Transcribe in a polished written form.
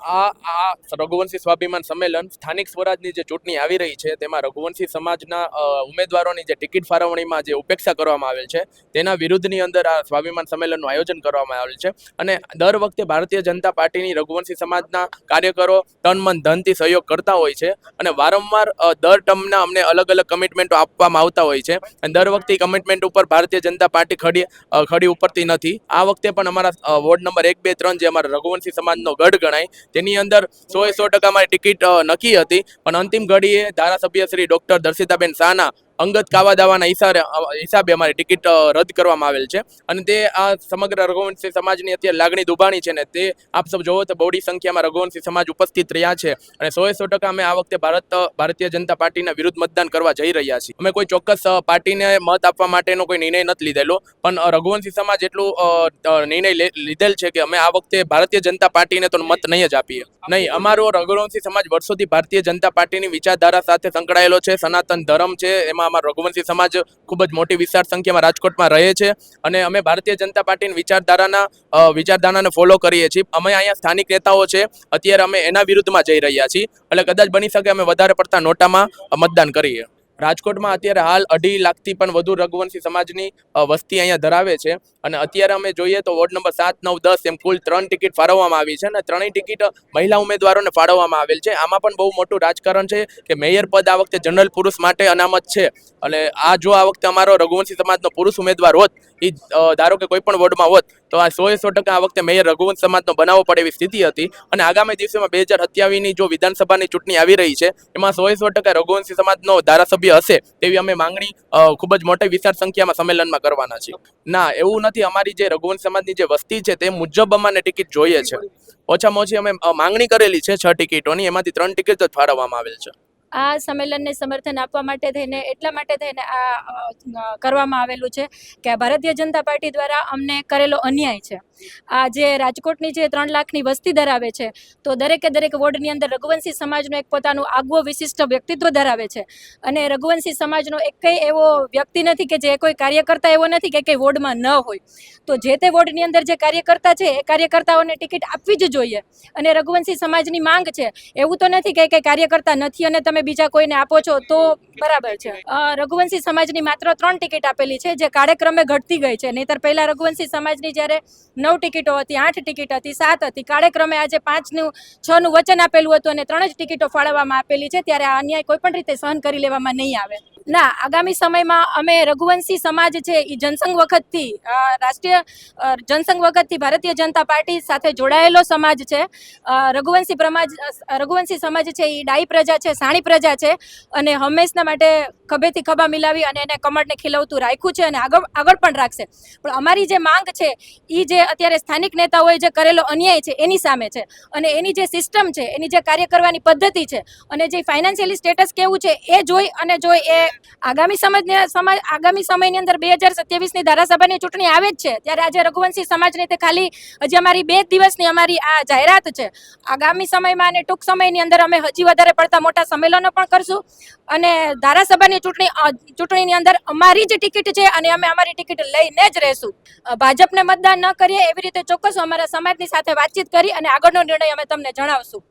આ રઘુવંશી સ્વાભિમાન સંમેલન સ્થાનિક સ્વરાજની જે ચૂંટણી આવી રહી છે તેમાં રઘુવંશી સમાજના ઉમેદવારોની જે ટિકિટ ફાળવણીમાં જે ઉપેક્ષા કરવામાં આવેલ છે તેના વિરુદ્ધની અંદર આ સ્વાભિમાન સંમેલનનું આયોજન કરવામાં આવેલ છે. અને દર વખતે ભારતીય જનતા પાર્ટીની રઘુવંશી સમાજના કાર્યકરો તન મન ધનથી સહયોગ કરતા હોય છે અને વારંવાર દર ટર્મના અમને અલગ અલગ કમિટમેન્ટો આપવામાં આવતા હોય છે અને દર વખતે કમિટમેન્ટ ઉપર ભારતીય જનતા પાર્ટી ખડી ઉપરતી નથી. આ વખતે પણ અમારા વોર્ડ નંબર 1, 2, 3 જે અમારા રઘુવંશી સમાજનો ગઢ ગણાય તેની અંદર 100% અમારી ટિકિટ નક્કી હતી, પણ અંતિમ ઘડીએ ધારાસભ્ય શ્રી ડોક્ટર દર્શિતાબેન શાહના અંગત કાવા દાવાના હિસાબે અમારી ટિકિટ રદ કરવામાં આવેલ છે. અને તે આ સમગ્ર રઘુવંશી સમાજની અત્યારે લાગણી દુભાણી છે ને તે આપ સૌ જોવો તો બહોળી સંખ્યામાં રઘુવંશી સમાજ ઉપસ્થિત રહ્યા છે અને 100% અમે આ વખતે ભારતીય જનતા પાર્ટીના વિરુદ્ધ મતદાન કરવા જઈ રહ્યા છીએ. અમે કોઈ ચોક્કસ પાર્ટીને મત આપવા માટેનો કોઈ નિર્ણય નથી લીધેલો, પણ રઘુવંશી સમાજ એટલું નિર્ણય લીધેલ છે કે અમે આ વખતે ભારતીય જનતા પાર્ટીને તો મત નહીં જ આપીએ. નહીં, અમારો રઘુવંશી સમાજ વર્ષોથી ભારતીય જનતા પાર્ટીની વિચારધારા સાથે સંકળાયેલો છે. સનાતન ધર્મ છે એમાં અમારો રઘુવંશી સમાજ ખૂબ જ મોટી વિશાળ સંખ્યામાં રાજકોટમાં રહે છે અને અમે ભારતીય જનતા પાર્ટીની વિચારધારાને ફોલો કરીએ છીએ. અમે અહીંયા સ્થાનિક નેતાઓ છે અત્યારે અમે એના વિરુદ્ધમાં જઈ રહ્યા છીએ, એટલે કદાચ બની શકે અમે વધારે પડતા નોટામાં મતદાન કરીએ. રાજકોટમાં અત્યારે હાલ 2.5 લાખથી પણ વધુ રઘુવંશી સમાજની વસ્તી અહીંયા ધરાવે છે અને અત્યારે અમે જોઈએ તો વોર્ડ નંબર 7, 9, 10 એમ કુલ 3 ટિકિટ ફાળવવામાં આવી છે અને 3ય ટિકિટ મહિલા ઉમેદવારોને ફાળવવામાં આવેલ છે. આમાં પણ બહુ મોટું રાજકારણ છે કે મેયર પદ આ વખતે જનરલ પુરુષ માટે અનામત છે. એટલે જો આ વખતે અમારો રઘુવંશી સમાજનો પુરુષ ઉમેદવાર હોત, એ ધારો કે કોઈ પણ વોર્ડમાં હોત, તો આ 100% આ વખતે મેયર રઘુવંશ સમાજનો બનાવવો પડે એવી સ્થિતિ હતી. અને આગામી દિવસોમાં 2027ની જો વિધાનસભાની ચૂંટણી આવી રહી છે એમાં 100% રઘુવંશી સમાજનો ધારાસભ્ય હશે તેવી અમે માંગણી ખૂબ જ મોટી વિશાળ સંખ્યામાં સંમેલનમાં કરવાના છીએ. ના, એવું નથી. અમારી જે રઘુવંશ સમાજની જે વસ્તી છે તે મુજબ અમને ટિકિટ જોઈએ છે. ઓછામાં ઓછી અમે માંગણી કરેલી છે 6 ટિકિટોની, એમાંથી 3 ટિકિટ જ ફાળવવામાં આવેલ છે. આ સંમેલનને સમર્થન આપવા માટે થઈને આ કરવામાં આવેલું છે કે ભારતીય જનતા પાર્ટી દ્વારા અમને કરેલો અન્યાય છે. આ જે રાજકોટની જે 3 લાખની વસ્તી ધરાવે છે તો દરેક વોર્ડની અંદર રઘુવંશી સમાજનું એક પોતાનું આગવું વિશિષ્ટ વ્યક્તિત્વ ધરાવે છે અને રઘુવંશી સમાજનો એક કંઈ એવો વ્યક્તિ નથી કે જે કોઈ કાર્યકર્તા એવો નથી કે કંઈ વોર્ડમાં ન હોય. તો જે તે વોર્ડની અંદર જે કાર્યકર્તા છે એ કાર્યકર્તાઓને ટિકિટ આપવી જ જોઈએ અને રઘુવંશી સમાજની માંગ છે. એવું તો નથી કે કંઈ કાર્યકર્તા નથી અને તમે બીજા કોઈને આપો છો તો બરાબર છે. રઘુવંશી સમાજની માત્ર 3 ટિકિટ આપેલી છે જે કાળક્રમે ઘટતી ગઈ છે. નહીંતર પહેલા રઘુવંશી સમાજની જ્યારે 9 ટિકિટો હતી, 8 ટિકિટ હતી, 7 હતી, કાળક્રમે આજે 5નું 6નું વચન આપેલું હતું અને 3 જ ટિકિટો ફાળવવામાં આપેલી છે. ત્યારે આ અન્યાય કોઈ પણ રીતે સહન કરી લેવામાં નહીં આવે. ના, આગામી સમયમાં અમે રઘુવંશી સમાજ છે એ જનસંઘ વખતથી રાષ્ટ્રીય જનસંઘ વખતથી ભારતીય જનતા પાર્ટી સાથે જોડાયેલો સમાજ છે. રઘુવંશી સમાજ છે એ ડાઈ પ્રજા છે, સાણી પ્રજા છે અને હંમેશના માટે ખભેથી ખભા મિલાવી અને એને કમળને ખીલવતું રાખ્યું છે અને આગળ પણ રાખશે. પણ અમારી જે માંગ છે એ જે અત્યારે સ્થાનિક નેતાઓએ જે કરેલો અન્યાય છે એની સામે છે અને એની જે સિસ્ટમ છે, એની જે કાર્ય કરવાની પદ્ધતિ છે અને જે ફાઇનાન્શિયલી સ્ટેટસ કેવું છે એ જોઈ એ આગામી સમયની અંદર 2027ની ધારાસભાની ચૂંટણી આવે જ છે. ત્યારે આજે રઘુવંશી સમાજની તે ખાલી હજી અમારી 2 દિવસની અમારી આ જાહેરાત છે. આગામી સમયમાં અને ટૂંક સમયની અંદર અમે હજી વધારે પડતા મોટા સંમેલનો પણ કરશું અને ધારાસભાની ચૂંટણીની અંદર અમારી જ ટિકિટ છે અને અમે અમારી ટિકિટ લઈને જ રહેશું. ભાજપને મતદાન ન કરીએ એવી રીતે ચોક્કસ અમારા સમાજની સાથે વાતચીત કરી અને આગળનો નિર્ણય અમે તમને જણાવશું.